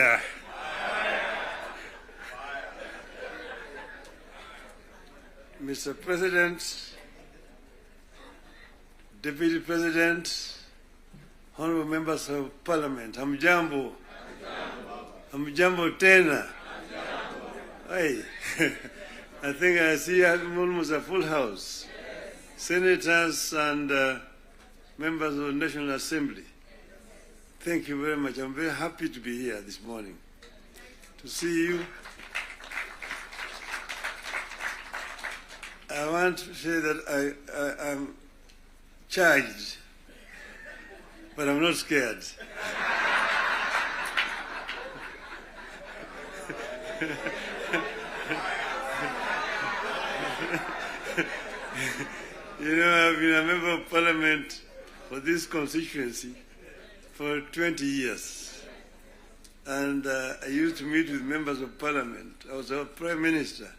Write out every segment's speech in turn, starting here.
Fire! Mr. President, Deputy President, honorable members of Parliament, hamjambo. Hamjambo tena. Hey, I think I see almost a full house. Senators and members of the National Assembly. Thank you very much. I'm very happy to be here this morning to see you. I want to say that I'm charged, but I'm not scared. You know, I've been a member of Parliament for this constituency for 20 years. And I used to meet with members of Parliament. I was a Prime Minister.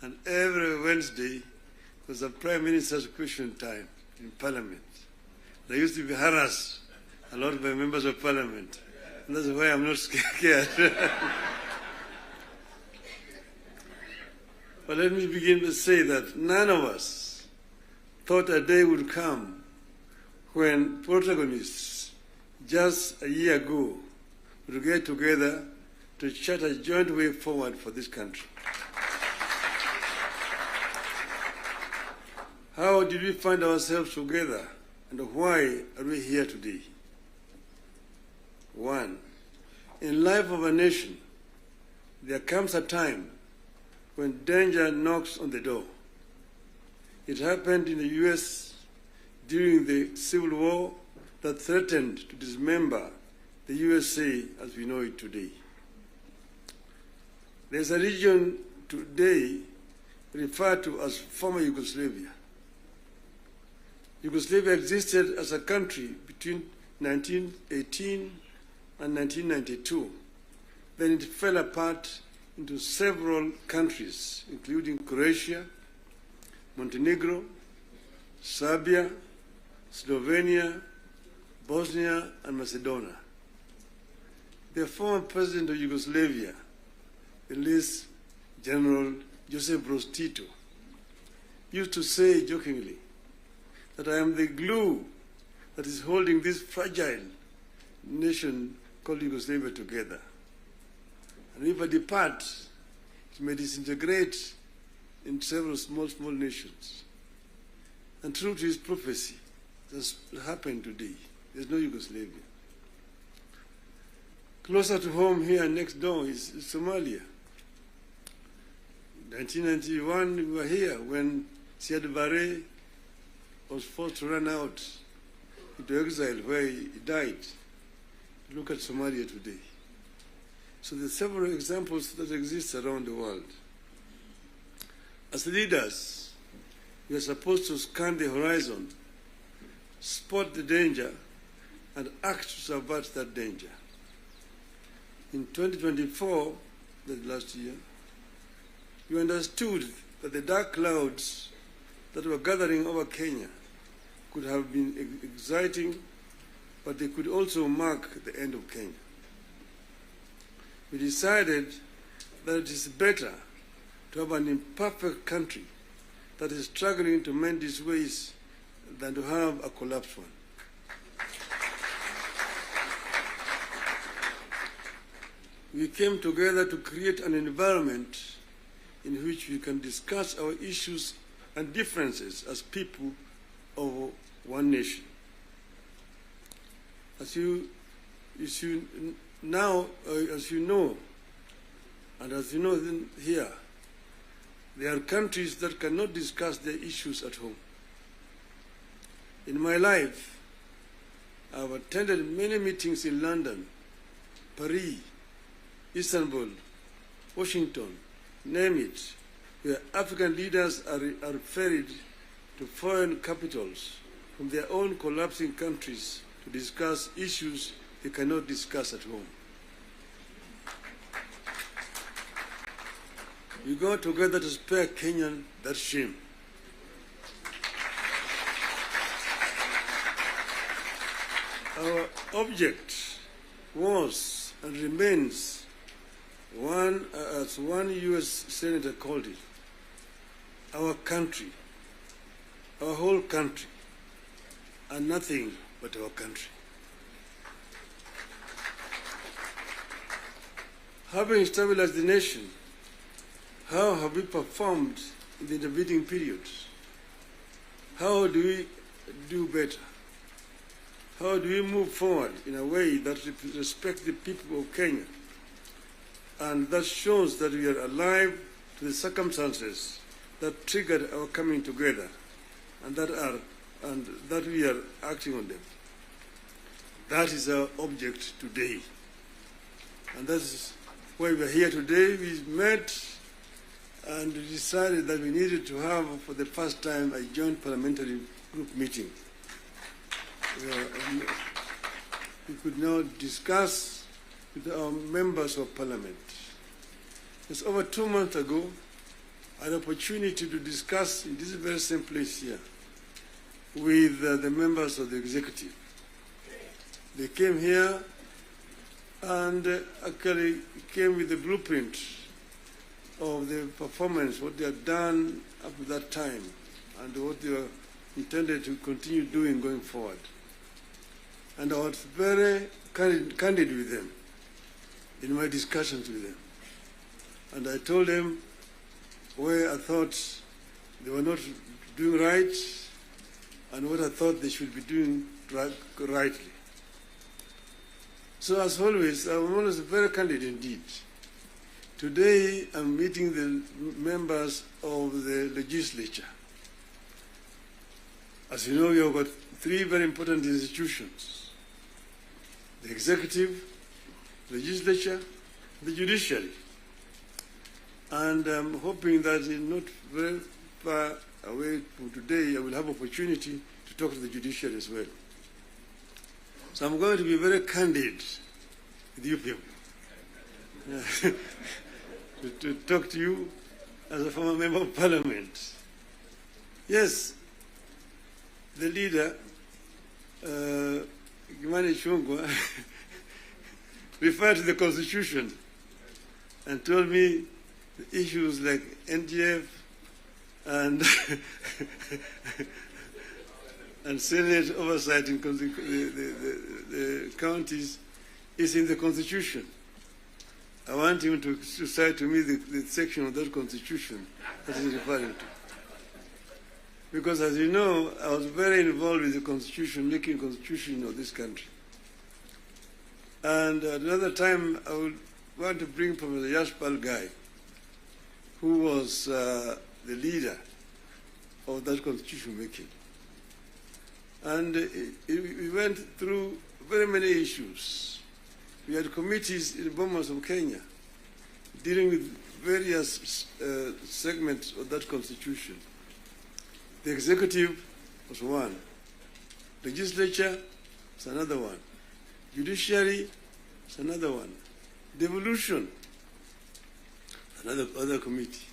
And every Wednesday was a Prime Minister's question time in Parliament. I used to be harassed a lot by members of Parliament. And that's why I'm not scared. But let me begin to say that none of us thought a day would come when protagonists just a year ago would get together to chart a joint way forward for this country. How did we find ourselves together, and why are we here today? One, in life of a nation, there comes a time when danger knocks on the door. It happened in the US during the Civil War that threatened to dismember the USA as we know it today. There's a region today referred to as former Yugoslavia. Yugoslavia existed as a country between 1918 and 1992. Then it fell apart into several countries, including Croatia, Montenegro, Serbia, Slovenia, Bosnia, and Macedonia. The former president of Yugoslavia, the late General Josip Broz Tito, used to say jokingly that I am the glue that is holding this fragile nation called Yugoslavia together. And if I depart, it may disintegrate in several small nations. And true to his prophecy, that's happened today. There's no Yugoslavia. Closer to home here next door is Somalia. In 1991, we were here when Siad Barre was forced to run out into exile where he died. Look at Somalia today. So there are several examples that exist around the world. As leaders, we are supposed to scan the horizon, spot the danger, and act to subvert that danger. In 2024, that last year, we understood that the dark clouds that were gathering over Kenya could have been exciting, but they could also mark the end of Kenya. We decided that it is better to have an imperfect country that is struggling to mend its ways than to have a collapsed one. We came together to create an environment in which we can discuss our issues and differences as people of one nation. As you know, and as you know here, there are countries that cannot discuss their issues at home. In my life, I've attended many meetings in London, Paris, Istanbul, Washington, name it, where African leaders are referred to foreign capitals from their own collapsing countries to discuss issues they cannot discuss at home. We go together to spare Kenyan that shame. Our object was and remains one, as one U.S. Senator called it, our country, our whole country, and nothing but our country. Having stabilized the nation, how have we performed in the intervening periods? How do we do better? How do we move forward in a way that respects the people of Kenya and that shows that we are alive to the circumstances that triggered our coming together and that we are acting on them? That is our object today. And that's why we are here today. We met and decided that we needed to have, for the first time, a joint parliamentary group meeting. We could now discuss with our members of parliament. It's over 2 months ago, I had an opportunity to discuss in this very same place here with the members of the executive. They came here and actually came with the blueprint of the performance, what they had done up to that time, and what they were intended to continue doing going forward. And I was very candid with them in my discussions with them. And I told them where I thought they were not doing right and what I thought they should be doing rightly. So as always, I'm always very candid indeed. Today, I'm meeting the members of the legislature. As you know, we have got 3 very important institutions: the executive, legislature, the judiciary. And I'm hoping that not very far away from today, I will have opportunity to talk to the judiciary as well. So I'm going to be very candid with you people. To talk to you as a former member of parliament. Yes, the leader, Gimani Chungwa, referred to the Constitution and told me the issues like NGF and and Senate oversight in the counties is in the Constitution. I want him to cite to me the section of that Constitution that he's referring to. Because as you know, I was very involved with the Constitution, making Constitution of this country. And at another time, I would want to bring Professor Yashpal Gai, who was the leader of that Constitution making. And we went through very many issues. We had committees in Bomas of Kenya dealing with various segments of that Constitution. The executive was one. Legislature is another one. Judiciary is another one. Devolution, another committee.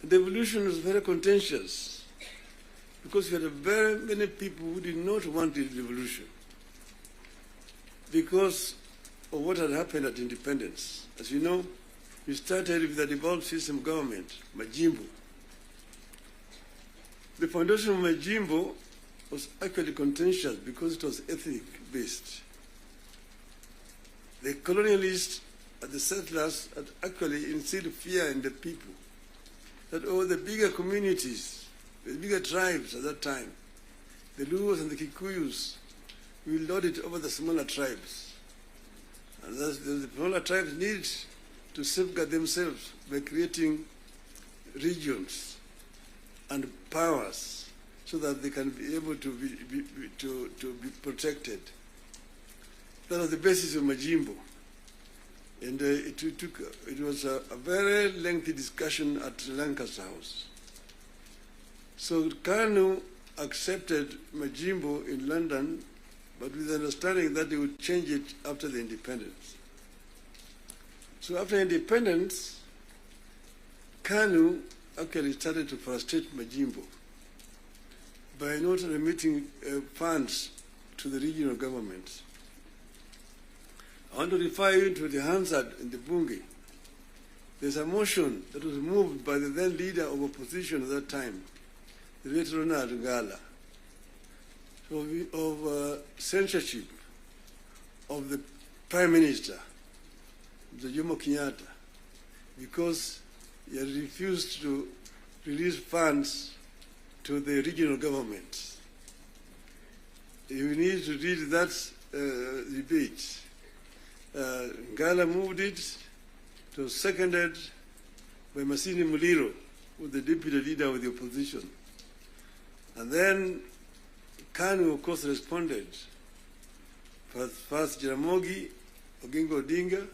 And devolution was very contentious because we had very many people who did not want the devolution because of what had happened at independence. As you know, we started with the devolved system government, Majimbo. The foundation of Majimbo was actually contentious because it was ethnic-based. The colonialists and the settlers had actually instilled fear in the people that all the bigger communities, the bigger tribes at that time, the Luos and the Kikuyus, will lord it over the smaller tribes. And thus the smaller tribes need to safeguard themselves by creating regions and powers so that they can be able to be protected. That was the basis of Majimbo. And it was a very lengthy discussion at Lancaster House. So KANU accepted Majimbo in London, but with the understanding that they would change it after the independence. So after independence, KANU actually started to frustrate Majimbo by not remitting funds to the regional governments. I want to refer you to the Hansard in the Bunge. There's a motion that was moved by the then leader of opposition at that time, the late Ronald Ngala, of censorship of the Prime Minister, Mr. Jomo Kenyatta, because he had refused to release funds to the regional governments. You need to read that debate. Ngala moved it. It was seconded by Masini Muliro, who was the deputy leader of the opposition. And then Kanu, of course, responded. First Jaramogi, Oginga Odinga,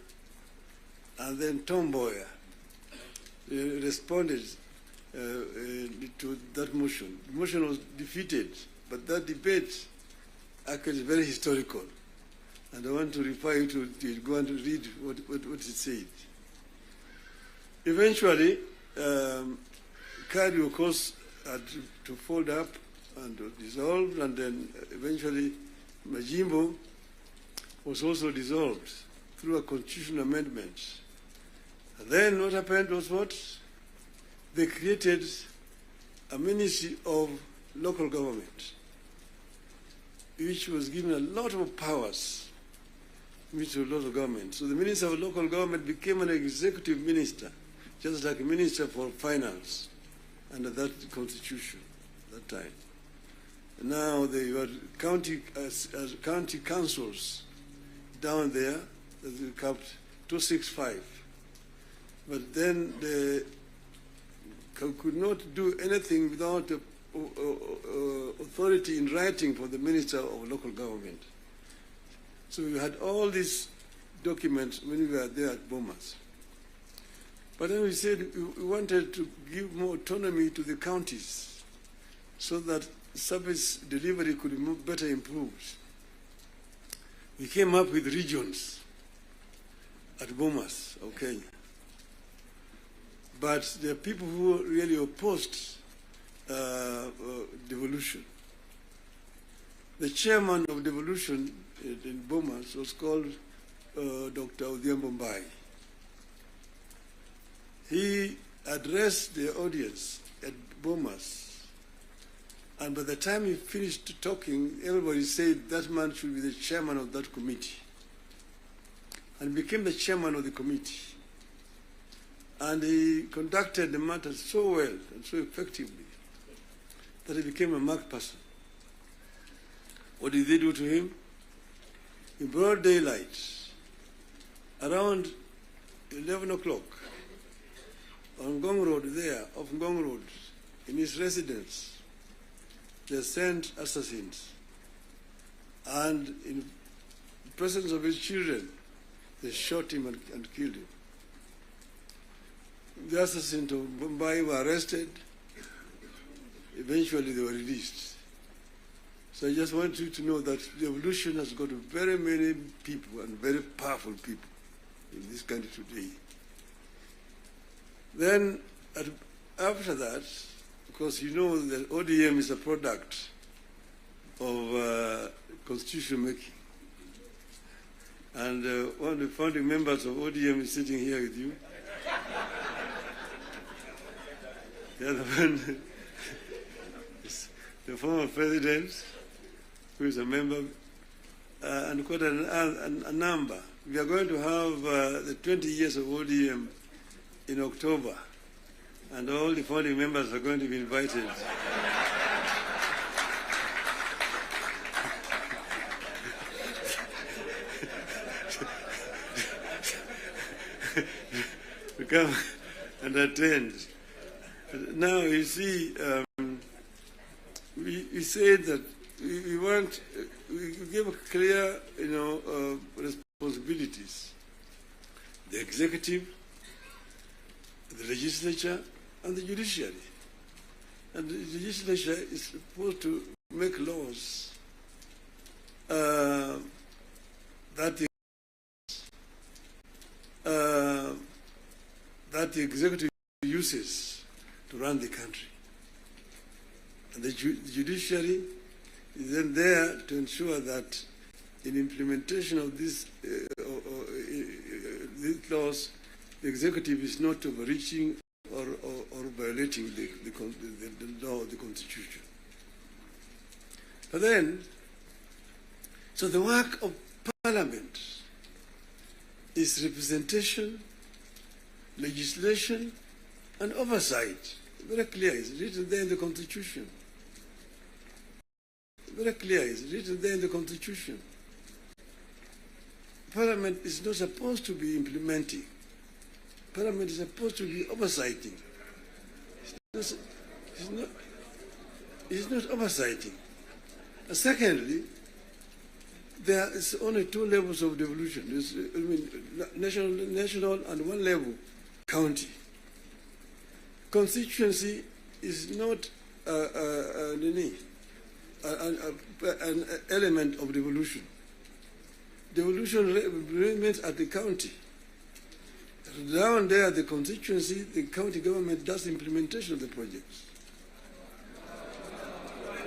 and then Tom Mboya responded to that motion. The motion was defeated, but that debate actually is very historical. And I want to refer you to it. Go and read what it said. Eventually, KADU, of course, had to fold up and dissolve, and then eventually Majimbo was also dissolved through a constitutional amendment. And then what happened was what? They created a Ministry of Local Government, which was given a lot of powers, Ministry of Local Government. So the Minister of Local Government became an executive minister, just like a Minister for Finance under that constitution at that time. And now they were county councils down there, that they capped 265. But then they could not do anything without authority in writing from the Minister of Local Government. So we had all these documents when we were there at Bomas. But then we said we wanted to give more autonomy to the counties so that service delivery could be better improved. We came up with regions at Bomas of Kenya. But there are people who really opposed devolution. The chairman of devolution in Bomas was called Dr. Odhiambo Mbai. He addressed the audience at Bomas, and by the time he finished talking, everybody said that man should be the chairman of that committee, and became the chairman of the committee. And he conducted the matter so well and so effectively that he became a marked person. What did they do to him? In broad daylight, around 11 o'clock, on Ngong Road there, off Ngong Road, in his residence, they sent assassins. And in the presence of his children, they shot him and killed him. The assassins of Mumbai were arrested. Eventually, they were released. So I just want you to know that the revolution has got very many people and very powerful people in this country today. Then, after that, because you know that ODM is a product of constitution making. And one of the founding members of ODM is sitting here with you. The other one is the former president, who is a member, and quite a number. We are going to have the 20 years of ODM in October, and all the founding members are going to be invited. to come and attend. Now, you see, we said that we want, we give clear, responsibilities. The executive, the legislature, and the judiciary. And the legislature is supposed to make laws that the executive uses to run the country. And the judiciary is then there to ensure that in implementation of these laws, the executive is not overreaching or violating the law of the Constitution. But then, so the work of Parliament is representation, legislation, and oversight. Very clear, it's written there in the Constitution. Very clear, it's written there in the Constitution. Parliament is not supposed to be implementing. Parliament is supposed to be oversighting. It's not oversighting. And secondly, there is only two levels of devolution. There's, national and one level, county. Constituency is not an element of devolution. Devolution remains at the county. Down there at the constituency, the county government does implementation of the projects.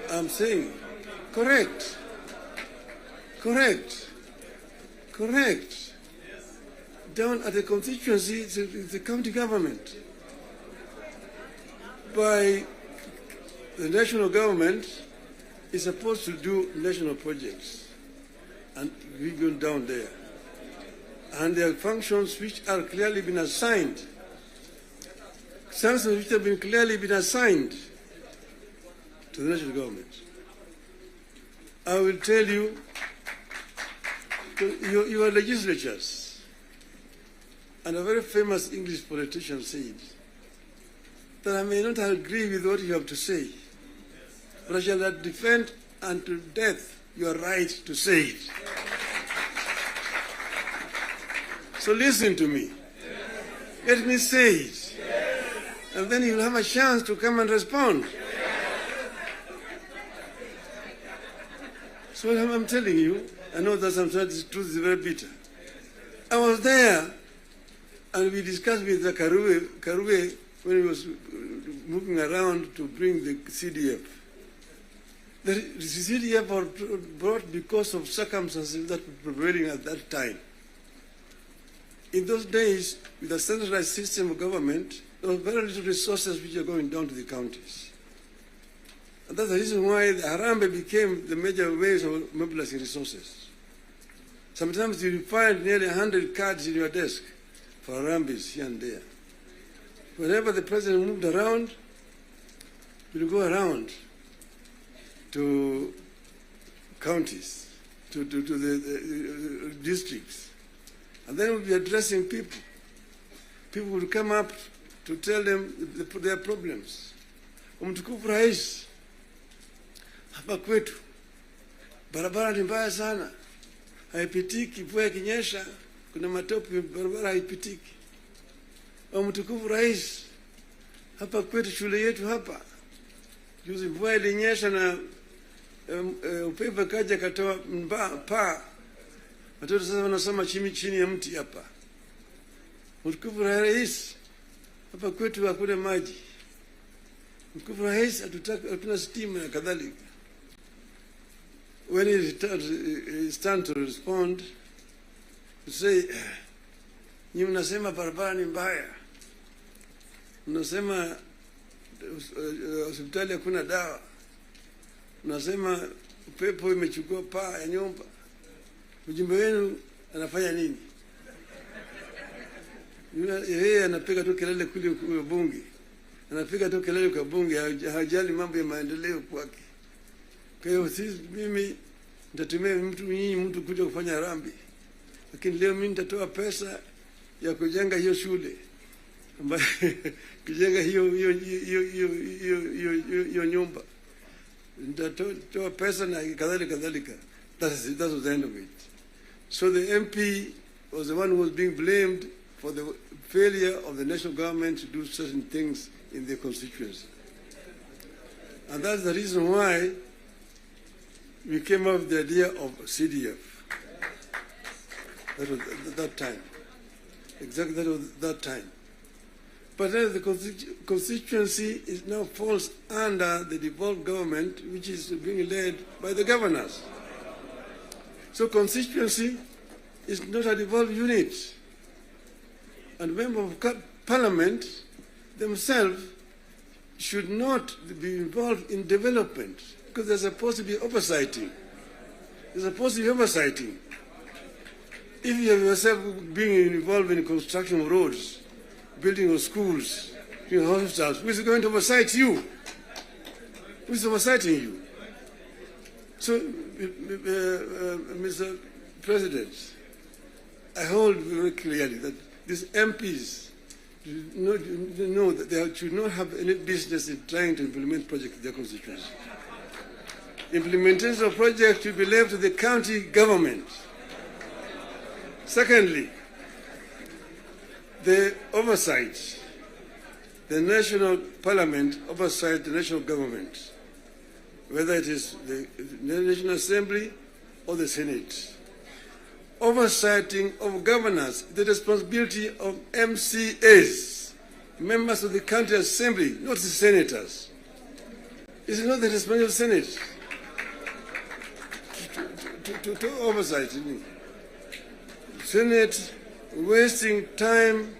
I'm saying, correct. Down at the constituency, it's the county government. By the national government is supposed to do national projects, and we go down there. And there are functions which are clearly been assigned. Functions which have been clearly been assigned to the national government. I will tell you, your legislatures, and a very famous English politician said that I may not agree with what you have to say, but I shall defend unto death your right to say it. So listen to me. Let me say it. And then you'll have a chance to come and respond. So I'm telling you, I know that sometimes the truth is very bitter. I was there, and we discussed with the Karue when he was moving around to bring the CDF. The CDF was brought because of circumstances that were prevailing at that time. In those days, with a centralized system of government, there were very little resources which are going down to the counties. And that's the reason why the Harambee became the major ways of mobilizing resources. Sometimes you find nearly 100 cards in your desk for Harambees here and there. Whenever the president moved around, we'll go around to counties, to the districts. And then we'll be addressing people. People will come up to tell them their problems. Mtukufu Rais, hapa kwetu barabara ni mbaya sana, haipitiki. Mvua ikinyesha kuna matope, barabara haipitiki. Mtukufu Rais, hapa kwetu shule yetu hapa, juzi mvua ilinyesha na upepo kaja katoa paa, watoto sasa wanasoma chini ya mti hapa. Mtukufu Rais, hapa kwetu hakuna maji. Mtukufu Rais, hatuna stima na kadhalika. When he stands to respond, to say, nyinyi mnasema barabara ni mbaya, mnasema hospitali hakuna dawa, mnasema upepo imechukua paa ya nyumba. Mjumbe wenu anafanya nini? Yeye anapiga tu kelele kule kwa bunge, anapiga tu kelele kwa bunge, hajali mambo ya maendeleo kwake. Kwa hiyo mimi nitatumia mtu kuja kufanya harambee, lakini leo mimi nitatoa pesa ya kujenga hiyo shule, ambayo kujenga hiyo nyumba, nitatoa pesa na kadhalika. That was the end of it. So the MP was the one who was being blamed for the failure of the national government to do certain things in their constituency. And that's the reason why we came up with the idea of CDF. That was that time. Exactly, that was that time. But then the constituency is now falls under the devolved government, which is being led by the governors. So constituency is not a devolved unit. And members of parliament themselves should not be involved in development because they're supposed to be oversighting. They're supposed to be oversighting. If you have yourself being involved in construction of roads, building of schools, hospitals, who is going to oversight you? Who is oversighting you? So, Mr. President, I hold very clearly that these MPs know that they should not have any business in trying to implement projects in their constituency. Implementation of projects should be left to the county government. Secondly, the oversight, the national parliament oversight the national government, whether it is the National Assembly or the Senate. Oversighting of governance, the responsibility of MCAs, members of the county assembly, not the senators. It's not the responsibility of the Senate to oversight. Senate wasting time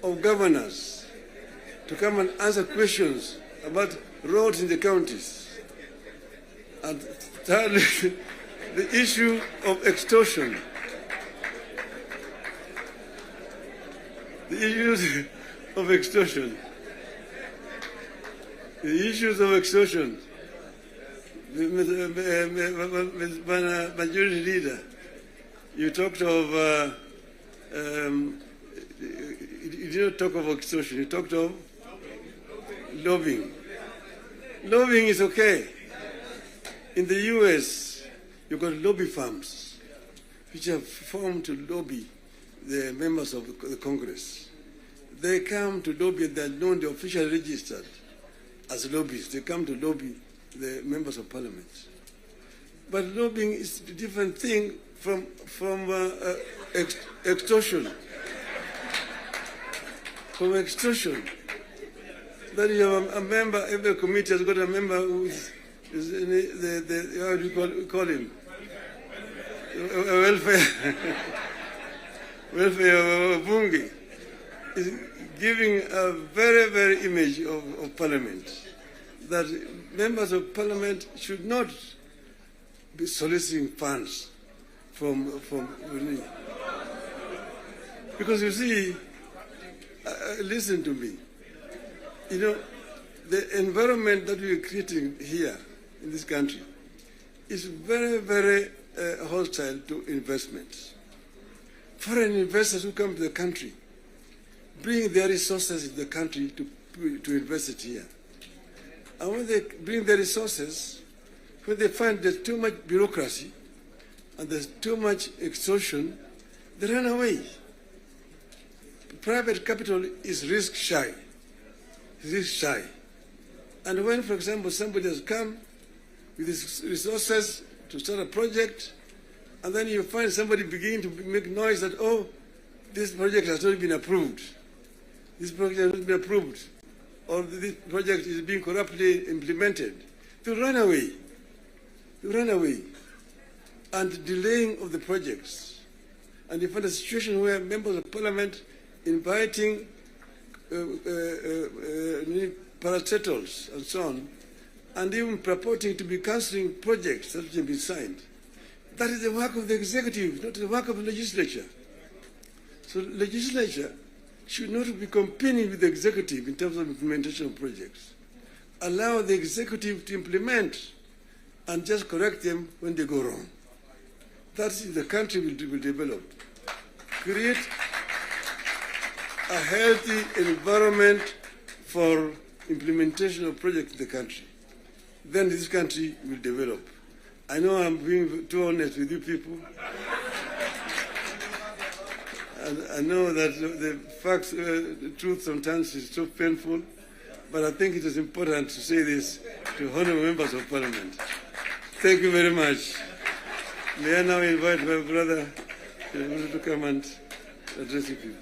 of governors to come and answer questions about roads in the counties. And thirdly, the issue of extortion. The issues of extortion. The issues of extortion. Majority Leader, you talked of, you did not talk of extortion, you talked of lobbying. Lobbying is okay. In the US, you've got lobby firms which have formed to lobby the members of the Congress. They come to lobby, they're known, they're officially registered as lobbyists. They come to lobby the members of parliament. But lobbying is a different thing from extortion. From extortion. That you have a member, every committee has got a member who is how do you call him? Welfare Bungi is giving a very, very image of parliament that members of parliament should not be soliciting funds from because you see, listen to me, you know, the environment that we are creating here in this country is very, very hostile to investments. Foreign investors who come to the country bring their resources in the country to invest it here. And when they bring their resources, when they find there's too much bureaucracy and there's too much extortion, they run away. Private capital is risk shy. Risk shy. And when, for example, somebody has come with his resources to start a project, and then you find somebody beginning to make noise that, oh, this project has not been approved. This project has not been approved. Or this project is being corruptly implemented. They run away. They run away. And delaying of the projects. And you find a situation where members of parliament inviting parastatals and so on, and even purporting to be cancelling projects that have been signed. That is the work of the executive, not the work of the legislature. So the legislature should not be competing with the executive in terms of implementation of projects. Allow the executive to implement and just correct them when they go wrong. That's the country will develop. Create a healthy environment for implementation of projects in the country. Then this country will develop. I know I'm being too honest with you people. And I know that the facts, the truth sometimes is so painful, but I think it is important to say this to honorable members of parliament. Thank you very much. May I now invite my brother to come and address you people.